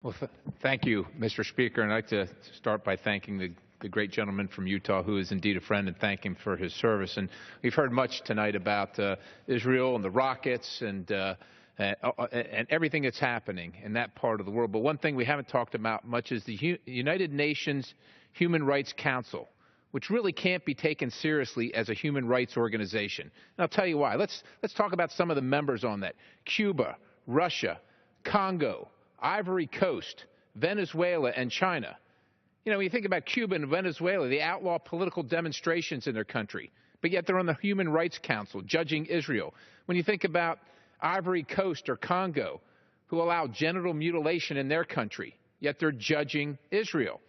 Well, thank you, Mr. Speaker. And I'd like to start by thanking the great gentleman from Utah, who is indeed a friend, and thank him for his service. And we've heard much tonight about Israel and the rockets and everything that's happening in that part of the world. But one thing we haven't talked about much is the United Nations Human Rights Council, which really can't be taken seriously as a human rights organization. And I'll tell you why. Let's talk about some of the members on that. Cuba, Russia, Congo, Ivory Coast, Venezuela, and China. You know, when you think about Cuba and Venezuela, they outlaw political demonstrations in their country, but yet they're on the Human Rights Council judging Israel. When you think about Ivory Coast or Congo, who allow genital mutilation in their country, yet they're judging Israel.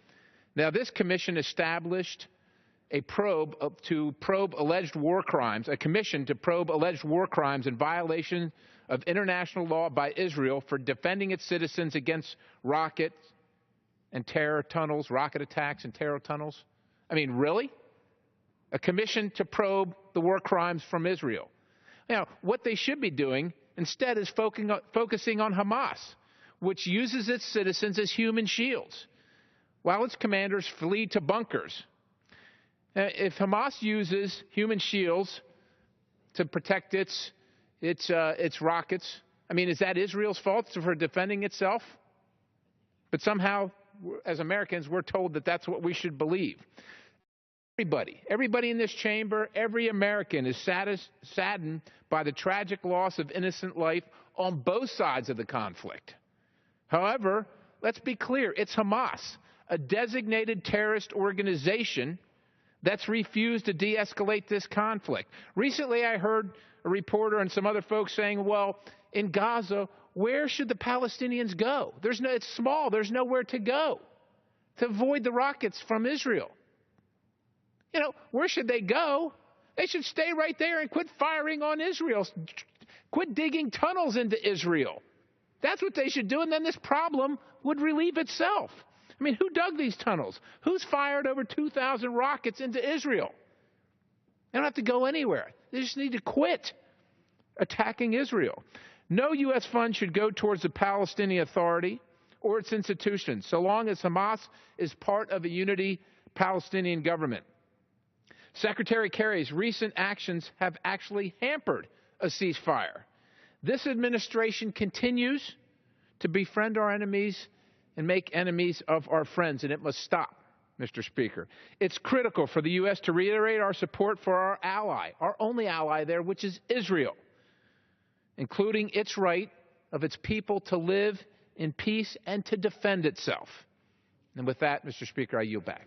Now, this commission established a to probe alleged war crimes, a commission to probe alleged war crimes in violation of international law by Israel for defending its citizens against rocket attacks and terror tunnels. I mean, really? A commission to probe the war crimes from Israel. Now, what they should be doing instead is focusing on Hamas, which uses its citizens as human shields, while its commanders flee to bunkers. If Hamas uses human shields to protect its rockets, I mean, is that Israel's fault for defending itself? But somehow, as Americans, we're told that that's what we should believe. Everybody in this chamber, every American is saddened by the tragic loss of innocent life on both sides of the conflict. However, let's be clear, it's Hamas, a designated terrorist organization that's refused to de-escalate this conflict. Recently, I heard a reporter and some other folks saying, well, in Gaza, where should the Palestinians go? It's small. There's nowhere to go to avoid the rockets from Israel. You know, where should they go? They should stay right there and quit firing on Israel. Quit digging tunnels into Israel. That's what they should do, and then this problem would relieve itself. I mean, who dug these tunnels? Who's fired over 2,000 rockets into Israel? They don't have to go anywhere. They just need to quit attacking Israel. No U.S. funds should go towards the Palestinian Authority or its institutions, so long as Hamas is part of a unity Palestinian government. Secretary Kerry's recent actions have actually hampered a ceasefire. This administration continues to befriend our enemies and make enemies of our friends, and it must stop, Mr. Speaker. It's critical for the U.S. to reiterate our support for our ally, our only ally there, which is Israel, including its right of its people to live in peace and to defend itself. And with that, Mr. Speaker, I yield back.